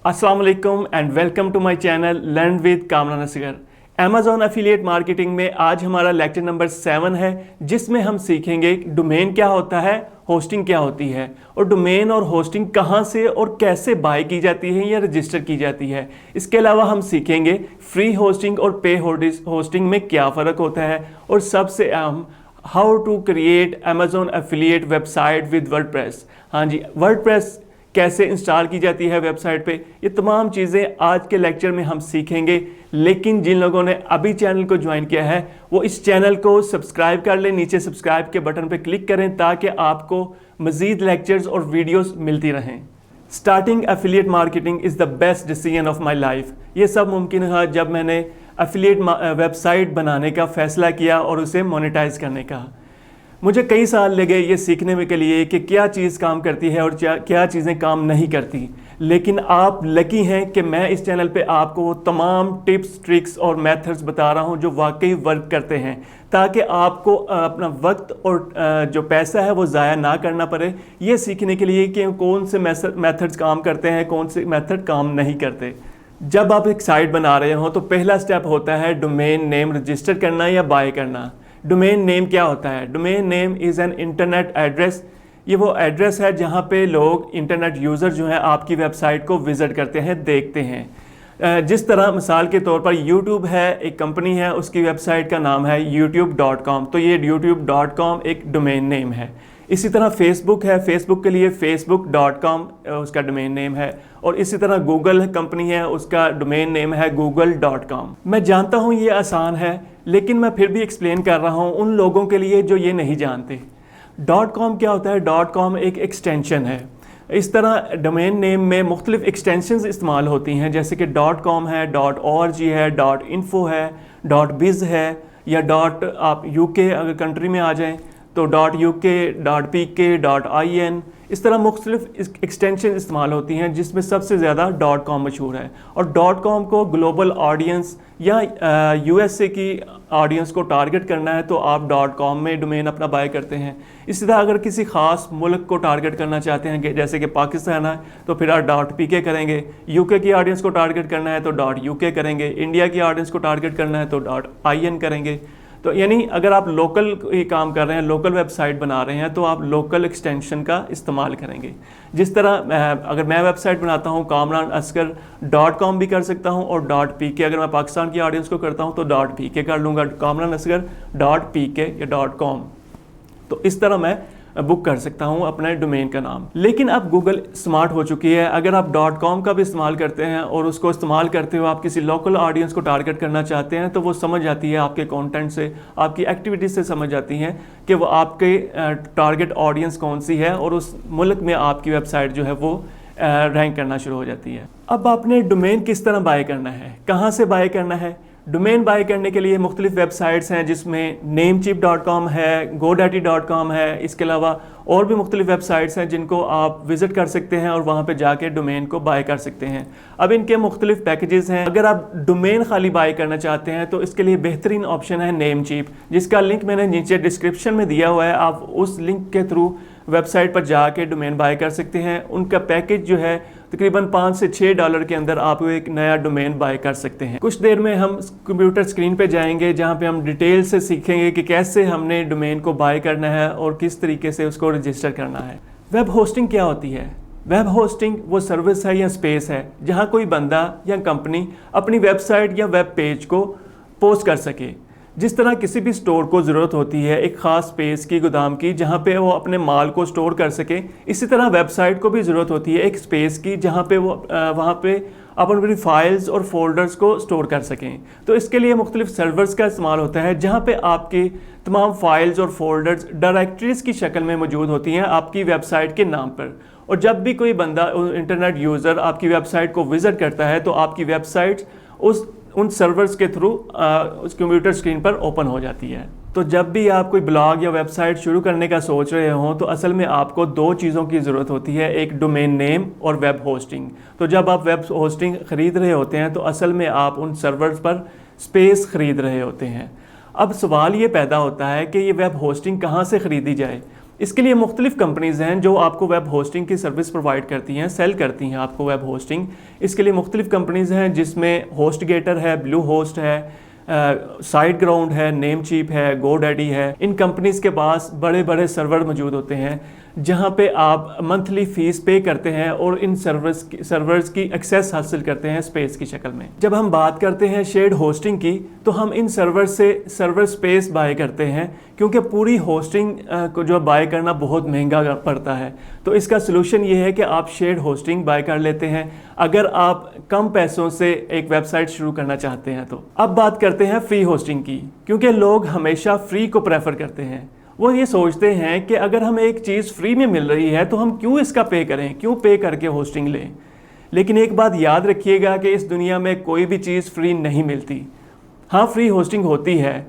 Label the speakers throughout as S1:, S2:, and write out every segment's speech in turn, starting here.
S1: अस्सलाम वालेकुम and welcome to my channel learn with Kamran Asghar. Amazon affiliate marketing में आज हमारा लेक्चर नंबर 7 है, जिसमें हम सीखेंगे डोमेन क्या होता है, होस्टिंग क्या होती है और डोमेन और होस्टिंग कहाँ से और कैसे बाय की जाती है या रजिस्टर की जाती है। इसके अलावा हम सीखेंगे फ्री होस्टिंग और पे होस्टिंग में क्या फ़र्क होता है और सबसे अहम how to create Amazon affiliate website with WordPress. हाँ जी, वर्डप्रेस कैसे इंस्टॉल की जाती है वेबसाइट पे, ये तमाम चीज़ें आज के लेक्चर में हम सीखेंगे। लेकिन जिन लोगों ने अभी चैनल को ज्वाइन किया है वो इस चैनल को सब्सक्राइब कर लें, नीचे सब्सक्राइब के बटन पे क्लिक करें ताकि आपको मज़ीद लेक्चर्स और वीडियोस मिलती रहें। Starting affiliate marketing is the best decision of my life. ये सब मुमकिन है जब मैंने एफिलिएट वेबसाइट बनाने का फ़ैसला किया और उसे मोनेटाइज करने का। मुझे कई साल लगे ये सीखने में के लिए कि क्या चीज़ काम करती है और क्या चीज़ें काम नहीं करती। लेकिन आप लकी हैं कि मैं इस चैनल पे आपको वो तमाम टिप्स, ट्रिक्स और मेथड्स बता रहा हूँ जो वाकई वर्क करते हैं, ताकि आपको अपना वक्त और जो पैसा है वो ज़ाया ना करना पड़े, ये सीखने के लिए कि कौन से मेथड्स काम करते हैं, कौन से मेथड काम नहीं करते। जब आप एक साइट बना रहे हो तो पहला स्टेप होता है डोमेन नेम रजिस्टर करना या बाय करना। डोमेन नेम क्या होता है? Domain name is an internet address. ये वो एड्रेस है जहाँ पे लोग इंटरनेट यूज़र जो है आपकी वेबसाइट को विज़िट करते हैं, देखते हैं। जिस तरह मिसाल के तौर पर YouTube है, एक कंपनी है, उसकी वेबसाइट का नाम है youtube.com, तो ये youtube.com एक डोमेन नेम है। इसी तरह फेसबुक है, फेसबुक के लिए facebook.com उसका डोमेन नेम है। और इसी तरह गूगल कंपनी है, उसका डोमेन नेम है google.com। मैं जानता हूँ ये आसान है, लेकिन मैं फिर भी एक्सप्लेन कर रहा हूँ उन लोगों के लिए जो ये नहीं जानते। .com क्या होता है? .com एक एक्सटेंशन है। इस तरह डोमेन नेम में मुख्तलिफ एक्सटेंशंस इस्तेमाल होती हैं, जैसे कि .com है, .org है, .info है, .biz है, या आप UK अगर कंट्री में आ जाएं तो .uk, .pk, .in, इस तरह मुख्तलिफ एक्सटेंशन इस्तेमाल होती हैं, जिसमें सबसे ज़्यादा .com मशहूर है। और .com को ग्लोबल ऑडियंस या USA की ऑडियंस को टारगेट करना है तो आप .com में डोमेन अपना बाय करते हैं। इसी तरह अगर किसी ख़ास मुल्क को टारगेट करना चाहते हैं, जैसे कि पाकिस्तान है, तो फिर आप .pk करेंगे। UK की ऑडियंस को टारगेट करना है तो .uk करेंगे। इंडिया की ऑडियंस को टारगेट करना है तो .in करेंगे। तो यानी अगर आप लोकल काम कर रहे हैं, लोकल वेबसाइट बना रहे हैं, तो आप लोकल एक्सटेंशन का इस्तेमाल करेंगे। जिस तरह अगर मैं वेबसाइट बनाता हूँ kamranasgar.com भी कर सकता हूँ, और .pk अगर मैं पाकिस्तान की ऑडियंस को करता हूँ तो .pk कर लूँगा, kamranasgar.pk या .com। तो इस तरह मैं बुक कर सकता हूँ अपने डोमेन का नाम। लेकिन अब गूगल स्मार्ट हो चुकी है। अगर आप .com का भी इस्तेमाल करते हैं और उसको इस्तेमाल करते हुए आप किसी लोकल ऑडियंस को टारगेट करना चाहते हैं, तो वो समझ जाती है आपके कंटेंट से, आपकी एक्टिविटीज़ से समझ जाती हैं कि वो आपके टारगेट ऑडियंस कौन सी है, और उस मुल्क में आपकी वेबसाइट जो है वो रैंक करना शुरू हो जाती है। अब आपने डोमेन किस तरह बाय करना है, कहाँ से बाय करना है? डोमेन बाय करने के लिए मुख्तलिफ वेबसाइट्स हैं, जिसमें namecheap.com है, godaddy.com है। इसके अलावा और भी मुख्तलिफ वेबसाइट्स हैं जिनको आप विज़िट कर सकते हैं और वहाँ पे जाके डोमेन को बाय कर सकते हैं। अब इनके मुख्तलिफ पैकेजेस हैं। अगर आप डोमेन खाली बाय करना चाहते हैं तो इसके लिए बेहतरीन ऑप्शन है नेमचीप, जिसका लिंक मैंने नीचे डिस्क्रिप्शन में दिया हुआ है। आप उस लिंक के थ्रू वेबसाइट पर जाके डोमेन बाय कर सकते हैं। उनका पैकेज जो है तकरीबन $5 से $6 के अंदर आप एक नया डोमेन बाय कर सकते हैं। कुछ देर में हम कंप्यूटर स्क्रीन पे जाएंगे, जहां पे हम डिटेल से सीखेंगे कि कैसे हमने डोमेन को बाय करना है और किस तरीके से उसको रजिस्टर करना है। वेब होस्टिंग क्या होती है? वेब होस्टिंग वो सर्विस है या स्पेस है जहां कोई बंदा या कंपनी अपनी वेबसाइट या वेब पेज को पोस्ट कर सके। जिस तरह किसी भी स्टोर को ज़रूरत होती है एक ख़ास स्पेस की, गोदाम की, जहाँ पे वो अपने माल को स्टोर कर सके, इसी तरह वेबसाइट को भी ज़रूरत होती है एक स्पेस की, जहाँ पे वो वहाँ पे अपनी फाइल्स और फोल्डर्स को स्टोर कर सकें। तो इसके लिए मुख्तलिफ सर्वर्स का इस्तेमाल होता है, जहाँ पे आपकी तमाम फाइल्स और फोल्डर्स डायरेक्टरीज की शक्ल में मौजूद होती हैं आपकी वेबसाइट के नाम पर। और जब भी कोई बंदा इंटरनेट यूज़र आपकी वेबसाइट को विज़िट करता है तो आपकी वेबसाइट उन सर्वर्स के थ्रू उस कंप्यूटर स्क्रीन पर ओपन हो जाती है। तो जब भी आप कोई ब्लॉग या वेबसाइट शुरू करने का सोच रहे हों तो असल में आपको 2 चीज़ों की ज़रूरत होती है, एक डोमेन नेम और वेब होस्टिंग। तो जब आप वेब होस्टिंग ख़रीद रहे होते हैं तो असल में आप उन सर्वर्स पर स्पेस ख़रीद रहे होते हैं। अब सवाल ये पैदा होता है कि ये वेब होस्टिंग कहाँ से ख़रीदी जाए। इसके लिए मुख्तलिफ कंपनीज़ हैं जो आपको वेब होस्टिंग की सर्विस प्रोवाइड करती हैं, सेल करती हैं आपको वेब होस्टिंग। इसके लिए मुख्तलिफ कंपनीज़ हैं जिसमें होस्टगेटर है, ब्लू होस्ट है, साइट ग्राउंड है, नेमचीप है, गोडैडी है। इन कंपनीज़ के पास बड़े बड़े सर्वर मौजूद होते हैं जहां पे आप मंथली फ़ीस पे करते हैं और इन सर्वर्स की एक्सेस हासिल करते हैं स्पेस की शक्ल में। जब हम बात करते हैं शेयर्ड होस्टिंग की तो हम इन सर्वर से सर्वर स्पेस बाय करते हैं, क्योंकि पूरी होस्टिंग को जो बाय करना बहुत महंगा पड़ता है। तो इसका सलूशन ये है कि आप शेयर्ड होस्टिंग बाय कर लेते हैं अगर आप कम पैसों से एक वेबसाइट शुरू करना चाहते हैं। तो अब बात करते हैं फ्री होस्टिंग की, क्योंकि लोग हमेशा फ्री को प्रेफर करते हैं। वो ये सोचते हैं कि अगर हमें एक चीज़ फ्री में मिल रही है तो हम क्यों इसका पे करें, क्यों पे करके होस्टिंग लें। लेकिन एक बात याद रखिएगा कि इस दुनिया में कोई भी चीज़ फ्री नहीं मिलती। हाँ, फ्री होस्टिंग होती है,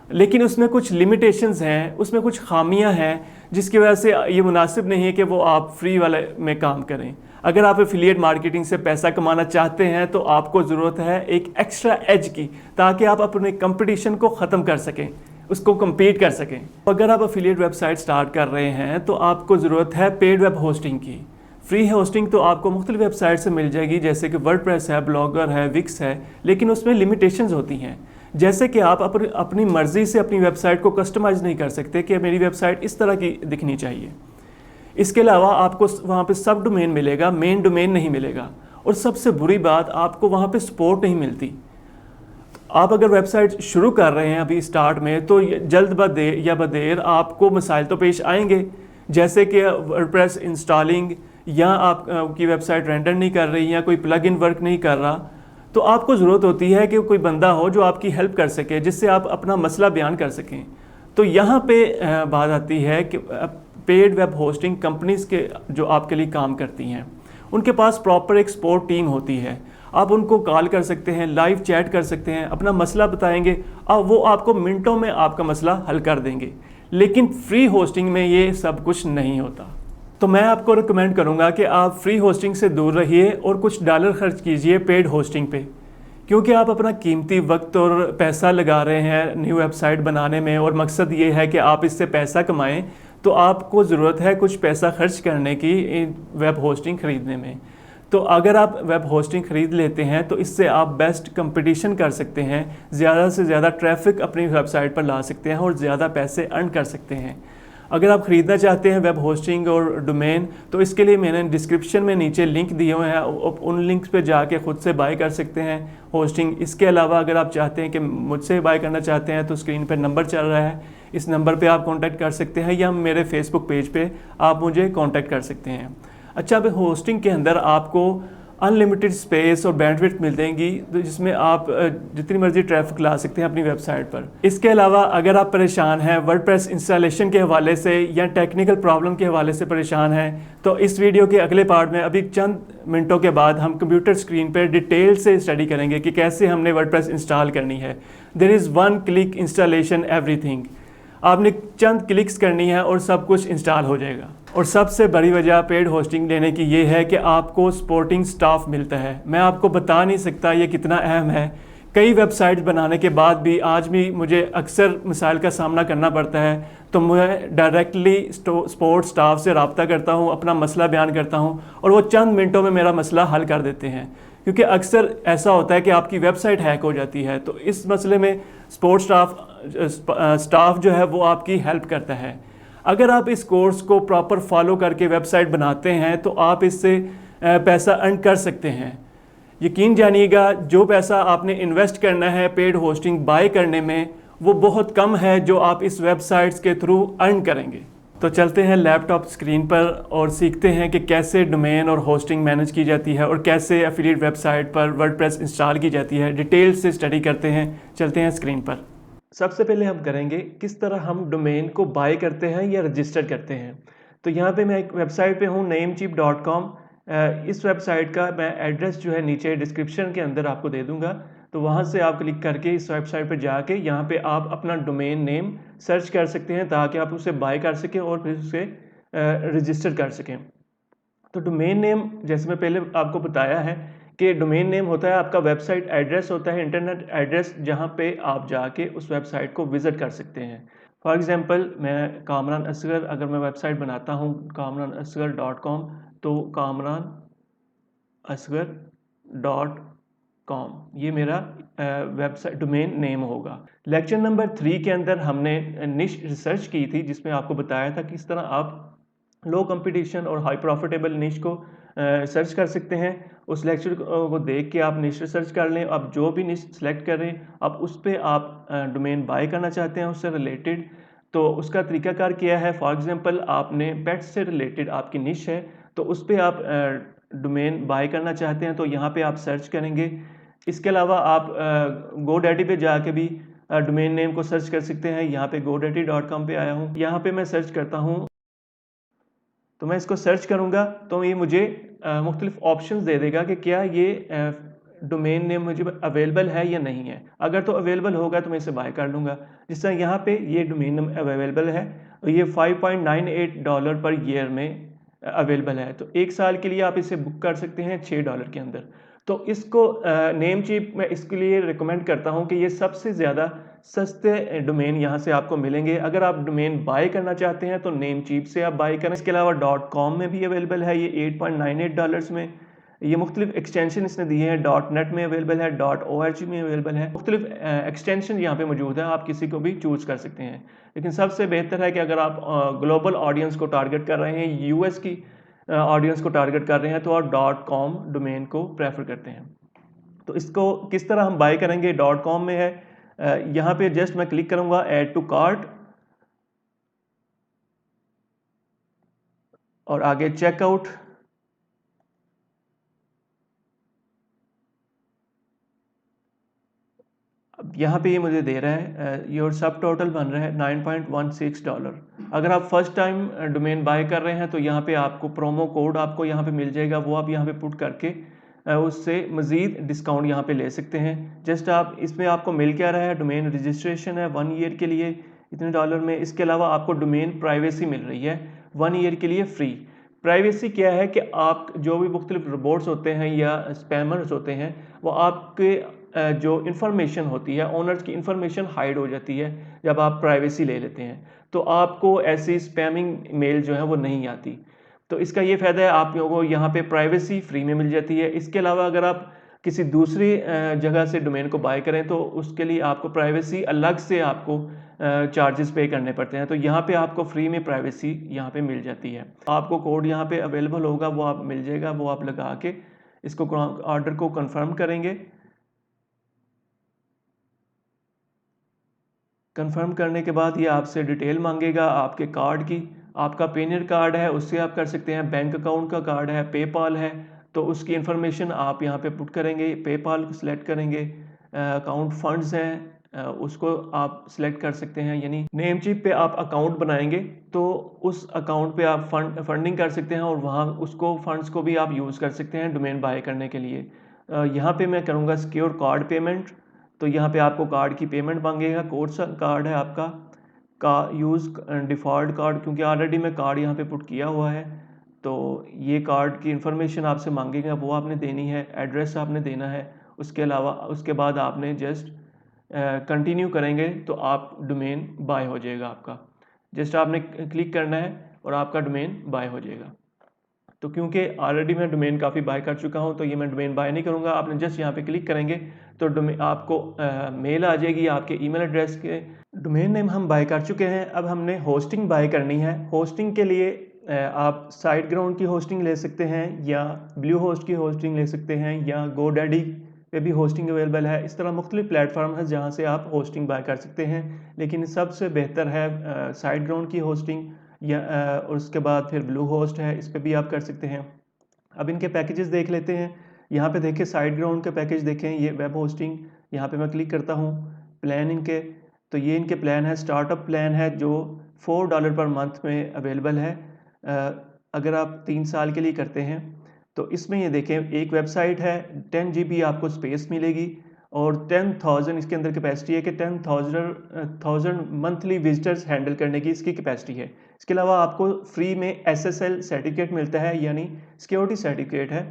S1: लेकिन उसमें कुछ लिमिटेशंस हैं, उसमें कुछ खामियां हैं जिसकी वजह से ये मुनासिब नहीं है कि वो आप फ्री वाले में काम करें। अगर आप एफिलिएट मार्केटिंग से पैसा कमाना चाहते हैं तो आपको ज़रूरत है एक एक्स्ट्रा एज की, ताकि आप अपने कंपटीशन को ख़त्म कर सकें, उसको कम्पीट कर सकें। अगर आप एफिलिएट वेबसाइट स्टार्ट कर रहे हैं तो आपको ज़रूरत है पेड वेब होस्टिंग की। फ्री होस्टिंग तो आपको मुख्तलिफ वेबसाइट से मिल जाएगी, जैसे कि वर्डप्रेस है, ब्लॉगर है, विक्स है, लेकिन उसमें लिमिटेशंस होती हैं। जैसे कि आप अपनी मर्ज़ी से अपनी वेबसाइट को कस्टमाइज़ नहीं कर सकते कि मेरी वेबसाइट इस तरह की दिखनी चाहिए। इसके अलावा आपको वहाँ पे सब डोमेन मिलेगा, मेन डोमेन नहीं मिलेगा। और सबसे बुरी बात, आपको वहाँ पे सपोर्ट नहीं मिलती। आप अगर वेबसाइट शुरू कर रहे हैं अभी स्टार्ट में, तो जल्द बदेर आपको मसाइल तो पेश आएंगे, जैसे कि वर्डप्रेस इंस्टॉलिंग, या आपकी वेबसाइट रेंडर नहीं कर रही, या कोई प्लगइन वर्क नहीं कर रहा। तो आपको ज़रूरत होती है कि कोई बंदा हो जो आपकी हेल्प कर सके, जिससे आप अपना मसला बयान कर सकें। तो यहाँ पे बात आती है कि पेड वेब होस्टिंग कंपनीज़ के जो आपके लिए काम करती हैं, उनके पास प्रॉपर एक सपोर्ट टीम होती है। आप उनको कॉल कर सकते हैं, लाइव चैट कर सकते हैं, अपना मसला बताएंगे और वो आपको मिनटों में आपका मसला हल कर देंगे। लेकिन फ्री होस्टिंग में ये सब कुछ नहीं होता। तो मैं आपको रिकमेंड करूंगा कि आप फ्री होस्टिंग से दूर रहिए और कुछ डॉलर खर्च कीजिए पेड होस्टिंग पे, क्योंकि आप अपना कीमती वक्त और पैसा लगा रहे हैं न्यू वेबसाइट बनाने में, और मकसद ये है कि आप इससे पैसा कमाएं। तो आपको ज़रूरत है कुछ पैसा खर्च करने की वेब होस्टिंग ख़रीदने में। तो अगर आप वेब होस्टिंग ख़रीद लेते हैं तो इससे आप बेस्ट कंपटीशन कर सकते हैं, ज़्यादा से ज़्यादा ट्रैफिक अपनी वेबसाइट पर ला सकते हैं और ज़्यादा पैसे अर्न कर सकते हैं। अगर आप ख़रीदना चाहते हैं वेब होस्टिंग और डोमेन, तो इसके लिए मैंने डिस्क्रिप्शन में नीचे लिंक दिए हुए हैं, उन लिंक्स पे जाके ख़ुद से बाय कर सकते हैं होस्टिंग। इसके अलावा अगर आप चाहते हैं कि मुझसे बाय करना चाहते हैं तो स्क्रीन पर नंबर चल रहा है, इस नंबर पे आप कांटेक्ट कर सकते हैं, या मेरे फेसबुक पेज पे आप मुझे कांटेक्ट कर सकते हैं। अच्छा, अब होस्टिंग के अंदर आपको अनलिमिटेड स्पेस और बैंडविड्थ मिल जाएंगी, तो जिसमें आप जितनी मर्जी ट्रैफिक ला सकते हैं अपनी वेबसाइट पर। इसके अलावा अगर आप परेशान हैं वर्डप्रेस इंस्टॉलेशन के हवाले से या टेक्निकल प्रॉब्लम के हवाले से परेशान हैं, तो इस वीडियो के अगले पार्ट में अभी चंद मिनटों के बाद हम कंप्यूटर स्क्रीन पर डिटेल से स्टडी करेंगे कि कैसे हमने वर्डप्रेस इंस्टॉल करनी है। There is one click installation everything. आपने चंद क्लिक्स करनी है और सब कुछ इंस्टॉल हो जाएगा। और सबसे बड़ी वजह पेड होस्टिंग लेने की ये है कि आपको सपोर्टिंग स्टाफ मिलता है। मैं आपको बता नहीं सकता ये कितना अहम है। कई वेबसाइट्स बनाने के बाद भी आज भी मुझे अक्सर मसाइल का सामना करना पड़ता है, तो मैं डायरेक्टली सपोर्ट स्टाफ से रब्ता करता हूँ, अपना मसला बयान करता हूँ और वो चंद मिनटों में मेरा मसला हल कर देते हैं। क्योंकि अक्सर ऐसा होता है कि आपकी वेबसाइट हैक हो जाती है, तो इस मसले में सपोर्ट स्टाफ जो है वो आपकी हेल्प करता है। अगर आप इस कोर्स को प्रॉपर फॉलो करके वेबसाइट बनाते हैं तो आप इससे पैसा अर्न कर सकते हैं। यकीन जानिएगा, जो पैसा आपने इन्वेस्ट करना है पेड होस्टिंग बाय करने में, वो बहुत कम है जो आप इस वेबसाइट्स के थ्रू अर्न करेंगे। तो चलते हैं लैपटॉप स्क्रीन पर और सीखते हैं कि कैसे डोमेन और होस्टिंग मैनेज की जाती है और कैसे एफिलिएट वेबसाइट पर वर्डप्रेस इंस्टॉल की जाती है। डिटेल से स्टडी करते हैं, चलते हैं स्क्रीन पर। सबसे पहले हम करेंगे किस तरह हम डोमेन को बाय करते हैं या रजिस्टर करते हैं। तो यहाँ पे मैं एक वेबसाइट पे हूँ namecheap.com। इस वेबसाइट का मैं एड्रेस जो है नीचे डिस्क्रिप्शन के अंदर आपको दे दूँगा, तो वहाँ से आप क्लिक करके इस वेबसाइट पे जाके यहाँ पे आप अपना डोमेन नेम सर्च कर सकते हैं ताकि आप उसे बाय कर सकें और फिर उसे रजिस्टर कर सकें। तो डोमेन नेम, जैसे मैं पहले आपको बताया है कि डोमेन नेम होता है आपका वेबसाइट एड्रेस होता है, इंटरनेट एड्रेस, जहाँ पे आप जाके उस वेबसाइट को विज़िट कर सकते हैं। फॉर एग्जांपल मैं कामरान असगर, अगर मैं वेबसाइट बनाता हूँ kamranasgar.com, तो kamranasgar.com ये मेरा वेबसाइट डोमेन नेम होगा। लेक्चर नंबर 3 के अंदर हमने निश रिसर्च की थी, जिसमें आपको बताया था किस तरह आप लो कंपटीशन और हाई प्रॉफिटेबल निश को सर्च कर सकते हैं। उस लेक्चर को देख के आप निश रिसर्च कर लें। आप जो भी निश सेलेक्ट कर रहे हैं, अब उस पर आप डोमेन बाय करना चाहते हैं उससे रिलेटेड, तो उसका तरीकाकार क्या है। फॉर एग्जांपल आपने पेट्स से रिलेटेड आपकी निश है, तो उस पर आप डोमेन बाय करना चाहते हैं, तो यहाँ पे आप सर्च करेंगे। इसके अलावा आप GoDaddy पे जाके भी डोमेन नेम को सर्च कर सकते हैं। यहाँ पे godaddy.com पे आया हूँ, यहाँ पे मैं सर्च करता हूँ, तो मैं इसको सर्च करूँगा तो ये मुझे मुख्तलिफ ऑप्शंस दे देगा कि क्या ये डोमेन नेम मुझे अवेलेबल है या नहीं है। अगर तो अवेलेबल होगा तो मैं इसे बाय कर लूँगा। जिस तरह यहाँ पे ये डोमेन नेम अवेलेबल है, और ये $5.98 पर ईयर में अवेलेबल है, तो 1 साल के लिए आप इसे बुक कर सकते हैं $6 के अंदर। तो इसको नेम चीप मैं इसके लिए रिकमेंड करता हूँ कि ये सबसे ज़्यादा सस्ते डोमेन यहाँ से आपको मिलेंगे। अगर आप डोमेन बाय करना चाहते हैं तो नेम चीप से आप बाय करें। इसके अलावा .com में भी अवेलेबल है ये $8.98 में। ये मुख्तलिफ एक्सटेंशन इसने दिए हैं। .net में अवेलेबल है, .org में अवेलेबल है। मुख्तलिफ एक्सटेंशन यहाँ पे मौजूद है, आप किसी को भी चूज़ कर सकते हैं। लेकिन सबसे बेहतर है कि अगर आप ग्लोबल ऑडियंस को टारगेट कर रहे हैं, US की ऑडियंस को टारगेट कर रहे हैं, तो आप .com डोमेन को प्रेफर करते हैं। तो इसको किस तरह हम बाय करेंगे, .com में है, यहाँ पे जस्ट मैं क्लिक करूंगा ऐड टू कार्ट, और आगे चेकआउट। अब यहाँ पे ये मुझे दे रहा है योर सब टोटल बन रहा है $9.16। अगर आप फर्स्ट टाइम डोमेन बाय कर रहे हैं तो यहाँ पे आपको प्रोमो कोड आपको यहाँ पे मिल जाएगा, वो आप यहाँ पे पुट करके उससे मज़ीद डिस्काउंट यहाँ पे ले सकते हैं। जस्ट आप इसमें आपको मिल क्या रहा है, डोमेन रजिस्ट्रेशन है 1 ईयर के लिए इतने डॉलर में। इसके अलावा आपको डोमेन प्राइवेसी मिल रही है 1 ईयर के लिए फ्री। प्राइवेसी क्या है कि आप जो भी मुख्तलिफ रोबोट्स होते हैं या स्पैमर्स होते हैं, वो आपके जो इन्फॉर्मेशन होती है, ओनर्स की इन्फॉर्मेशन हाइड हो जाती है जब आप प्राइवेसी ले लेते हैं, तो आपको ऐसी स्पैमिंग मेल जो है वो नहीं आती। तो इसका ये फ़ायदा है, आप लोगों को यहाँ पे प्राइवेसी फ्री में मिल जाती है। इसके अलावा अगर आप किसी दूसरी जगह से डोमेन को बाय करें तो उसके लिए आपको प्राइवेसी अलग से आपको चार्जेस पे करने पड़ते हैं। तो यहाँ पे आपको फ्री में प्राइवेसी यहाँ पे मिल जाती है। आपको कोड यहाँ पे अवेलेबल होगा, वो आप मिल जाएगा, वो आप लगा के इसको ऑर्डर को कंफर्म करेंगे। कंफर्म करने के बाद ये आपसे डिटेल मांगेगा आपके कार्ड की। आपका पेनियर कार्ड है उससे आप कर सकते हैं, बैंक अकाउंट का कार्ड है, पेपाल है, तो उसकी इन्फॉर्मेशन आप यहाँ पे पुट करेंगे। पेपाल को सिलेक्ट करेंगे। अकाउंट फंड्स हैं उसको आप सिलेक्ट कर सकते हैं, यानी नेम चिप पे आप अकाउंट बनाएंगे तो उस अकाउंट पे आप फंडिंग कर सकते हैं, और वहाँ उसको फंड्स को भी आप यूज़ कर सकते हैं डोमेन बाय करने के लिए। यहाँ पे मैं करूँगा सिक्योर कार्ड पेमेंट, तो यहाँ पे आपको कार्ड की पेमेंट मांगेगा। कौन सा कार्ड है आपका का यूज़, डिफ़ॉल्ट कार्ड, क्योंकि ऑलरेडी मैं कार्ड यहाँ पे पुट किया हुआ है, तो ये कार्ड की इन्फॉर्मेशन आपसे मांगेगा, वो आपने देनी है, एड्रेस आपने देना है। उसके अलावा उसके बाद आपने जस्ट कंटिन्यू करेंगे तो आप डोमेन बाय हो जाएगा आपका। जस्ट आपने क्लिक करना है और आपका डोमेन बाय हो जाएगा। तो क्योंकि ऑलरेडी मैं डोमेन काफ़ी बाय कर चुका हूं, तो ये मैं डोमेन बाय नहीं करूंगा। आपने जस्ट यहाँ पे क्लिक करेंगे तो आपको मेल आ जाएगी आपके ईमेल एड्रेस के। डोमेन नेम हम बाय कर चुके हैं, अब हमने होस्टिंग बाय करनी है। होस्टिंग के लिए आप साइट ग्राउंड की होस्टिंग ले सकते हैं, या ब्लू होस्ट की होस्टिंग ले सकते हैं, या GoDaddy पे भी होस्टिंग अवेलेबल है। इस तरह मुख्तलिफ प्लेटफॉर्म है जहाँ से आप होस्टिंग बाय कर सकते हैं, लेकिन सबसे बेहतर है साइट ग्राउंड की होस्टिंग, या और उसके बाद फिर ब्लू होस्ट है, इस पर भी आप कर सकते हैं। अब इनके पैकेजेस देख लेते हैं। यहाँ पे देखें साइट ग्राउंड के पैकेज देखें, ये वेब होस्टिंग, यहाँ पे मैं क्लिक करता हूँ प्लान इनके, तो ये इनके प्लान है। स्टार्टअप प्लान है जो $4 पर मंथ में अवेलेबल है अगर आप 3 साल के लिए करते हैं। तो इसमें ये देखें एक वेबसाइट है, 10 GB आपको स्पेस मिलेगी, और 10,000 इसके अंदर कैपेसिटी है कि 10,000 मंथली विजिटर्स हैंडल करने की इसकी कैपेसिटी है। इसके अलावा आपको फ्री में SSL सर्टिफिकेट मिलता है, यानी सिक्योरिटी सर्टिफिकेट है।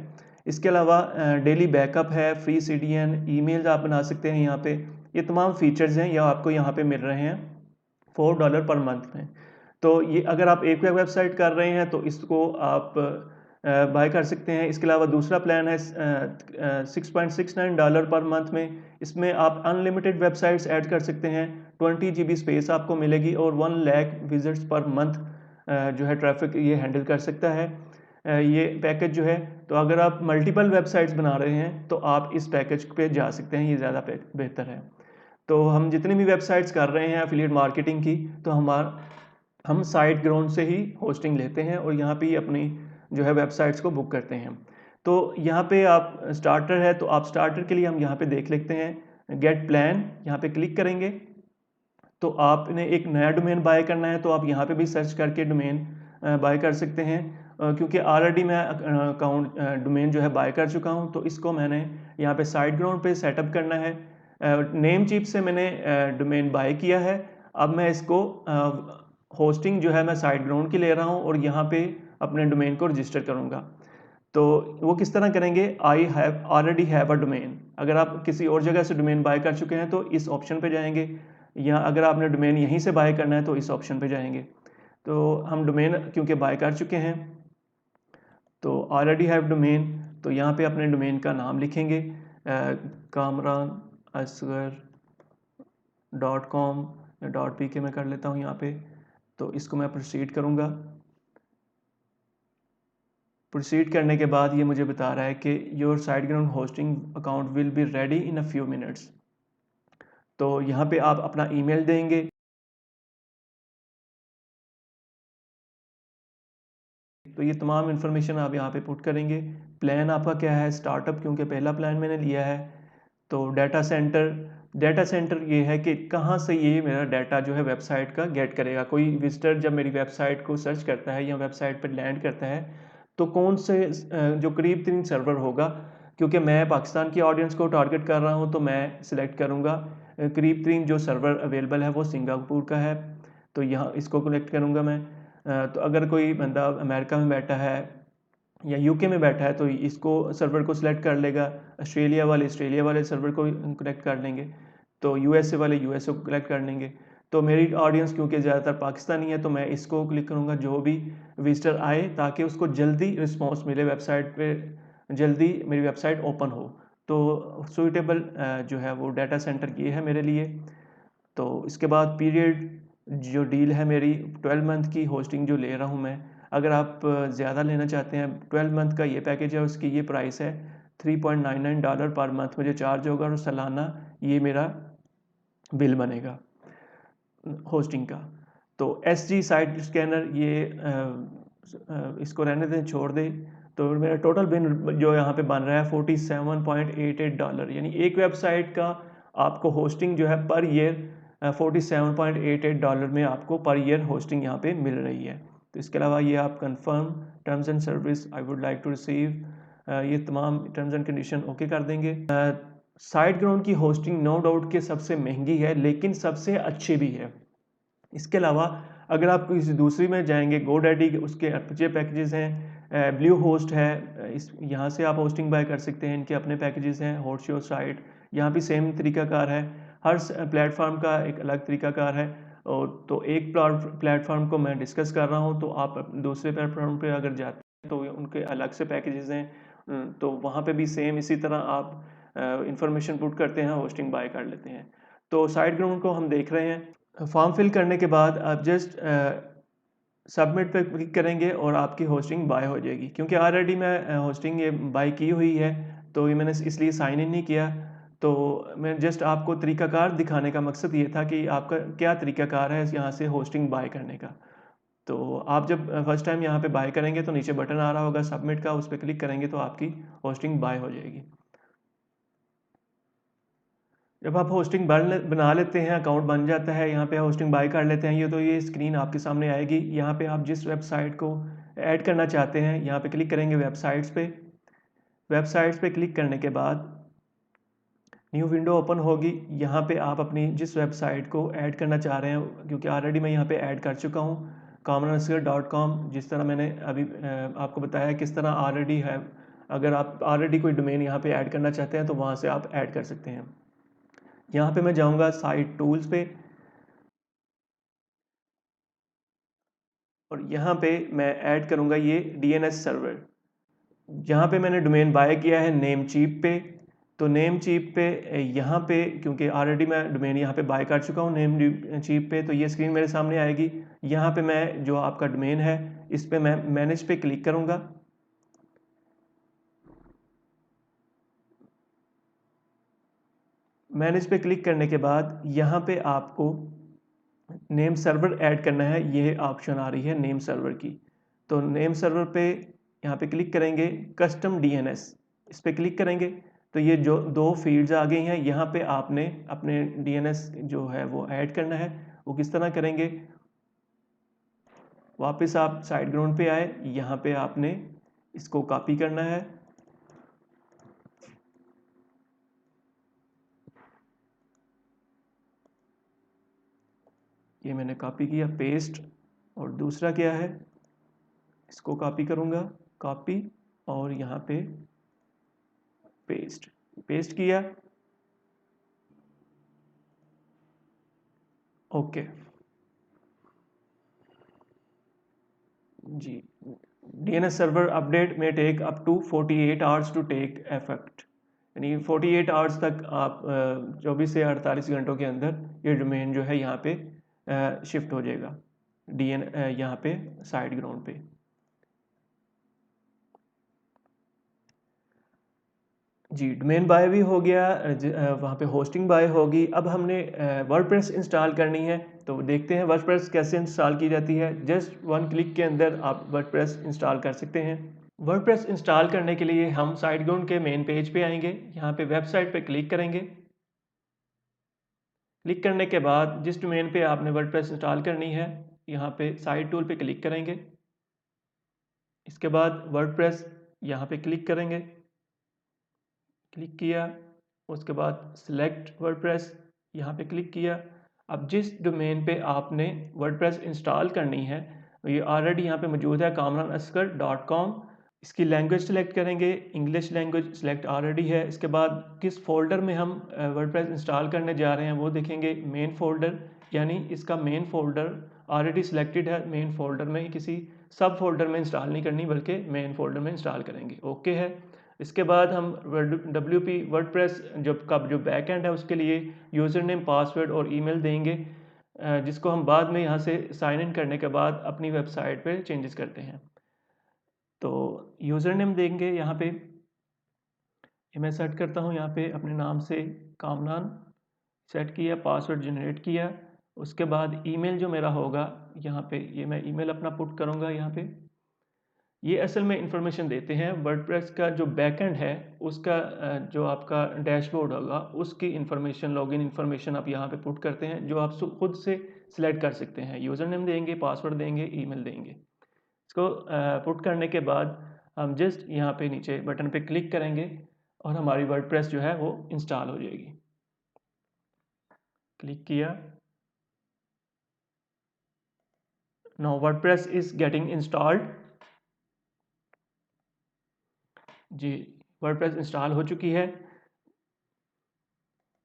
S1: इसके अलावा डेली बैकअप है, फ्री CDN, ईमेल्स आप बना सकते हैं यहाँ पे। ये तमाम फीचर्स हैं, यह आपको यहाँ पे मिल रहे हैं $4 पर मंथ में। तो ये अगर आप एक वेबसाइट कर रहे हैं तो इसको आप बाय कर सकते हैं। इसके अलावा दूसरा प्लान है $6.69 पर मंथ में। इसमें आप अनलिमिटेड वेबसाइट्स ऐड कर सकते हैं, 20 GB स्पेस आपको मिलेगी और 1 लाख विजिट्स पर मंथ जो है ट्रैफिक ये हैंडल कर सकता है ये पैकेज जो है। तो अगर आप मल्टीपल वेबसाइट्स बना रहे हैं तो आप इस पैकेज पे जा सकते हैं, ये ज़्यादा बेहतर है। तो हम जितनी भी वेबसाइट्स कर रहे हैं एफिलिएट मार्केटिंग की, तो हम SiteGround से ही होस्टिंग लेते हैं और यहाँ पे ही अपनी जो है वेबसाइट्स को बुक करते हैं। तो यहाँ पे आप स्टार्टर है, तो आप स्टार्टर के लिए हम यहाँ पे देख लेते हैं गेट प्लान, यहाँ पे क्लिक करेंगे। तो आपने एक नया डोमेन बाय करना है तो आप यहाँ पे भी सर्च करके डोमेन बाय कर सकते हैं। क्योंकि ऑलरेडी मैं अकाउंट डोमेन जो है बाय कर चुका हूँ, तो इसको मैंने यहाँ पे SiteGround पे सेटअप करना है। नेमचीप से मैंने डोमेन बाय किया है। अब मैं इसको होस्टिंग जो है मैं SiteGround की ले रहा हूँ और यहाँ पे अपने डोमेन को रजिस्टर करूँगा। तो वो किस तरह करेंगे, I have already have a domain. अगर आप किसी और जगह से डोमेन बाय कर चुके हैं तो इस ऑप्शन पे जाएंगे, या अगर आपने डोमेन यहीं से बाय करना है तो इस ऑप्शन पे जाएंगे। तो हम डोमेन क्योंकि बाय कर चुके हैं तो ऑलरेडी हैव डोमेन, तो यहाँ पे अपने डोमेन का नाम लिखेंगे kamranasgar.com या .pk में कर लेता हूँ यहाँ पे। तो इसको मैं प्रोसीड करूँगा। प्रोसीड करने के बाद ये मुझे बता रहा है कि your SiteGround hosting account will be ready in a few minutes. तो यहाँ पे आप अपना ईमेल देंगे। तो ये तमाम इन्फॉर्मेशन आप यहाँ पे पुट करेंगे। प्लान आपका क्या है, स्टार्टअप क्योंकि पहला प्लान मैंने लिया है। तो डाटा सेंटर ये है कि कहाँ से ये मेरा डाटा जो है वेबसाइट का गेट करेगा। कोई विजिटर जब मेरी वेबसाइट को सर्च करता है या वेबसाइट पर लैंड करता है तो कौन से जो करीब तरीन सर्वर होगा, क्योंकि मैं पाकिस्तान की ऑडियंस को टारगेट कर रहा हूँ तो मैं सिलेक्ट करूँगा करीब तरीन जो सर्वर अवेलेबल है वो सिंगापुर का है। तो यहाँ इसको कलेक्ट करूँगा मैं। तो अगर कोई बंदा अमेरिका में बैठा है या यूके में बैठा है तो इसको सर्वर को सिलेक्ट कर लेगा। ऑस्ट्रेलिया वाले सर्वर को कलेक्ट कर लेंगे। तो यूएसए वाले यूएसए को कलेक्ट कर लेंगे। तो मेरी ऑडियंस क्योंकि ज़्यादातर पाकिस्तानी है तो मैं इसको क्लिक करूँगा जो भी विजिटर आए, ताकि उसको जल्दी रिस्पॉन्स मिले, वेबसाइट पे जल्दी मेरी वेबसाइट ओपन हो। तो सूटेबल जो है वो डाटा सेंटर ये है मेरे लिए। तो इसके बाद पीरियड जो डील है मेरी 12 मंथ की होस्टिंग जो ले रहा हूँ मैं। अगर आप ज़्यादा लेना चाहते हैं, 12 मंथ का ये पैकेज है, उसकी ये प्राइस है $3.99 पर मंथ मुझे चार्ज होगा और सालाना ये मेरा बिल बनेगा होस्टिंग का। तो SG साइट स्कैनर ये इसको रहने दें, छोड़ दें। तो मेरा टोटल बिल जो यहाँ पे बन रहा है $47.88, यानी एक वेबसाइट का आपको होस्टिंग जो है पर ईयर $47.88 में आपको पर ईयर होस्टिंग यहाँ पे मिल रही है। तो इसके अलावा ये आप confirm terms and service I would like to receive, ये तमाम टर्म्स एंड कंडीशन ओके कर देंगे। SiteGround की होस्टिंग नो डाउट के सबसे महंगी है लेकिन सबसे अच्छी भी है। इसके अलावा अगर आप किसी दूसरी में जाएंगे, GoDaddy उसके अच्छे पैकेजेस हैं, ब्लू होस्ट है, इस यहाँ से आप होस्टिंग बाय कर सकते हैं। इनके अपने पैकेजेस हैं, हॉटशॉट साइट, यहाँ भी सेम तरीकाकार है। हर प्लेटफॉर्म का एक अलग तरीकाकार है। और तो एक प्लेटफॉर्म को मैं डिस्कस कर रहा हूँ, तो आप दूसरे प्लेटफॉर्म पे अगर जाते हैं तो उनके अलग से पैकेजेस हैं। तो वहाँ पे भी सेम इसी तरह आप इंफॉर्मेशन पुट करते हैं, होस्टिंग बाय कर लेते हैं। तो SiteGround को हम देख रहे हैं। फॉर्म फिल करने के बाद आप जस्ट सबमिट पे क्लिक करेंगे और आपकी होस्टिंग बाय हो जाएगी। क्योंकि ऑलरेडी मैं होस्टिंग ये बाय की हुई है तो ये मैंने इसलिए साइन इन नहीं किया। तो मैं जस्ट आपको तरीकाकार दिखाने का मकसद ये था कि आपका क्या तरीकाकार है यहाँ से होस्टिंग बाय करने का। तो आप जब फर्स्ट टाइम यहाँ पे बाय करेंगे तो नीचे बटन आ रहा होगा सबमिट का, उस पर क्लिक करेंगे तो आपकी होस्टिंग बाय हो जाएगी। जब आप होस्टिंग बना लेते हैं, अकाउंट बन जाता है, यहाँ पे होस्टिंग बाय कर लेते हैं, ये स्क्रीन आपके सामने आएगी। यहाँ पे आप जिस वेबसाइट को ऐड करना चाहते हैं यहाँ पे क्लिक करेंगे वेबसाइट्स पे क्लिक करने के बाद न्यू विंडो ओपन होगी। यहाँ पे आप अपनी जिस वेबसाइट को ऐड करना चाह रहे हैं, क्योंकि ऑलरेडी मैं यहाँ पे ऐड कर चुका हूँ kamranasgar.com, जिस तरह मैंने अभी आपको बताया किस तरह ऑलरेडी है। अगर आप ऑलरेडी कोई डोमेन यहाँ पे ऐड करना चाहते हैं तो वहाँ से आप ऐड कर सकते हैं। यहाँ पे मैं जाऊँगा साइट टूल्स पे। और यहाँ पे मैं ऐड करूँगा ये DNS सर्वर। जहाँ पे मैंने डोमेन बाय किया है नेमचीप पे, तो नेमचीप पे यहाँ पे क्योंकि ऑलरेडी मैं डोमेन यहाँ पे बाय कर चुका हूँ नेमचीप पे, तो ये स्क्रीन मेरे सामने आएगी। यहाँ पे मैं जो आपका डोमेन है इस पे मैं मैनेज पे क्लिक करूँगा। मैनेज पे क्लिक करने के बाद यहाँ पे आपको नेम सर्वर ऐड करना है, ये ऑप्शन आ रही है नेम सर्वर की। तो नेम सर्वर पे यहाँ पे क्लिक करेंगे, कस्टम DNS इस पे क्लिक करेंगे तो ये जो दो फील्ड्स आ गई हैं, यहाँ पे आपने अपने DNS जो है वो ऐड करना है। वो किस तरह करेंगे, वापस आप साइड ग्राउंड पे आए, यहाँ पे आपने इसको कॉपी करना है। ये मैंने कॉपी किया, पेस्ट, और दूसरा क्या है, इसको कॉपी करूँगा, कॉपी, और यहाँ पे पेस्ट, पेस्ट किया, ओके जी। DNS सर्वर अपडेट में take up to 48 hours to take effect, यानी 48 आवर्स तक आप 24 से 48 घंटों के अंदर ये डोमेन जो है यहाँ पे शिफ्ट हो जाएगा यहाँ पे साइड ग्राउंड पे। जी, डोमेन बाय भी हो गया, वहाँ पे होस्टिंग बाय होगी। अब हमने वर्डप्रेस इंस्टॉल करनी है, तो देखते हैं वर्डप्रेस कैसे इंस्टॉल की जाती है। जस्ट वन क्लिक के अंदर आप वर्डप्रेस इंस्टॉल कर सकते हैं। वर्डप्रेस इंस्टॉल करने के लिए हम साइटग्राउंड के मेन पेज पे आएंगे, यहाँ पे वेबसाइट पे क्लिक करेंगे। क्लिक करने के बाद जिस डोमेन पे आपने वर्डप्रेस इंस्टॉल करनी है, यहाँ पे साइट टूल पे क्लिक करेंगे। इसके बाद वर्डप्रेस यहाँ पे क्लिक करेंगे, क्लिक किया, उसके बाद सिलेक्ट वर्डप्रेस यहाँ पे क्लिक किया। अब जिस डोमेन पे आपने वर्डप्रेस इंस्टॉल करनी है ये ऑलरेडी यहाँ पे मौजूद है, kamranasgar.com। इसकी लैंग्वेज सेलेक्ट करेंगे, इंग्लिश लैंग्वेज सेलेक्ट ऑलरेडी है। इसके बाद किस फोल्डर में हम वर्डप्रेस इंस्टॉल करने जा रहे हैं वो देखेंगे, मेन फोल्डर, यानी इसका मेन फोल्डर ऑलरेडी सिलेक्टेड है। मेन फोल्डर में किसी सब फोल्डर में इंस्टॉल नहीं करनी बल्कि मेन फोल्डर में इंस्टॉल करेंगे, ओके है। इसके बाद हम WP वर्डप्रेस जो बैक एंड है उसके लिए यूज़र नेम, पासवर्ड और ईमेल देंगे, जिसको हम बाद में यहाँ से साइन इन करने के बाद अपनी वेबसाइट पे चेंजेस करते हैं। तो यूज़र नेम देंगे, यहाँ पे ये मैं सेट करता हूँ, यहाँ पे अपने नाम से कामरान सेट किया, पासवर्ड जनरेट किया। उसके बाद ईमेल जो मेरा होगा यहाँ पे, ये मैं ईमेल अपना पुट करूँगा यहाँ पे। ये असल में इंफॉर्मेशन देते हैं वर्डप्रेस का जो बैकएंड है उसका, जो आपका डैशबोर्ड होगा उसकी इंफॉर्मेशन, लॉगिन इंफॉर्मेशन आप यहाँ पे पुट करते हैं, जो आप खुद से सिलेक्ट कर सकते हैं। यूज़र नेम देंगे, पासवर्ड देंगे, ईमेल देंगे। इसको पुट करने के बाद हम जस्ट यहाँ पे नीचे बटन पे क्लिक करेंगे और हमारी वर्डप्रेस जो है वो इंस्टॉल हो जाएगी। क्लिक किया, now WordPress is getting installed. जी, वर्डप्रेस इंस्टॉल हो चुकी है।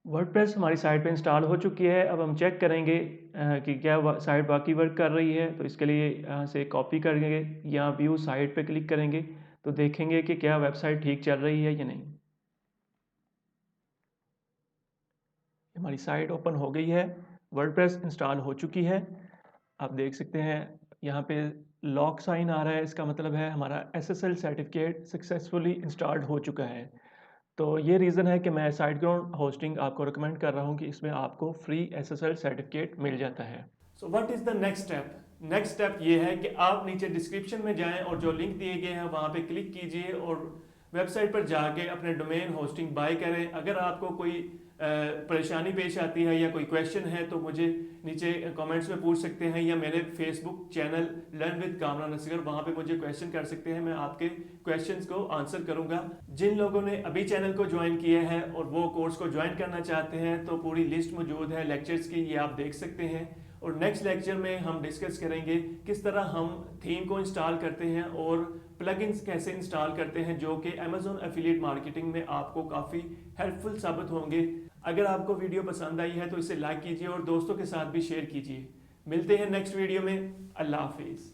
S1: वर्डप्रेस हमारी साइट पे इंस्टॉल हो चुकी है। अब हम चेक करेंगे कि क्या साइट बाकी वर्क कर रही है। तो इसके लिए यहाँ से कॉपी करेंगे, यहाँ व्यू साइट पे क्लिक करेंगे तो देखेंगे कि क्या वेबसाइट ठीक चल रही है या नहीं। हमारी साइट ओपन हो गई है, वर्डप्रेस इंस्टॉल हो चुकी है। आप देख सकते हैं यहाँ पे लॉक साइन आ रहा है, इसका मतलब है हमारा SSL सर्टिफिकेट सक्सेसफुली इंस्टॉल्ड हो चुका है। तो ये रीज़न है कि मैं साइटग्राउंड होस्टिंग आपको रिकमेंड कर रहा हूँ कि इसमें आपको फ्री SSL सर्टिफिकेट मिल जाता है। So what is the next step? Next step ये है कि आप नीचे डिस्क्रिप्शन में जाएं और जो लिंक दिए गए हैं वहाँ पे क्लिक कीजिए और वेबसाइट पर जाके अपने डोमेन होस्टिंग बाय करें। अगर आपको कोई परेशानी पेश आती है या कोई क्वेश्चन है तो मुझे नीचे कमेंट्स में पूछ सकते हैं, या मेरे Facebook channel learn with Kamran Asghar, वहाँ पे मुझे क्वेश्चन कर सकते हैं। मैं आपके क्वेश्चंस को आंसर करूँगा। जिन लोगों ने अभी चैनल को ज्वाइन किया है और वो कोर्स को ज्वाइन करना चाहते हैं तो पूरी लिस्ट मौजूद है लेक्चर्स की, ये आप देख सकते हैं। और नेक्स्ट लेक्चर में हम डिस्कस करेंगे किस तरह हम थीम को इंस्टॉल करते हैं और प्लगइन्स कैसे इंस्टॉल करते हैं, जो कि अमेजोन एफिलिएट मार्केटिंग में आपको काफ़ी हेल्पफुल साबित होंगे। अगर आपको वीडियो पसंद आई है तो इसे लाइक कीजिए और दोस्तों के साथ भी शेयर कीजिए। मिलते हैं नेक्स्ट वीडियो में। अल्लाह हाफिज़।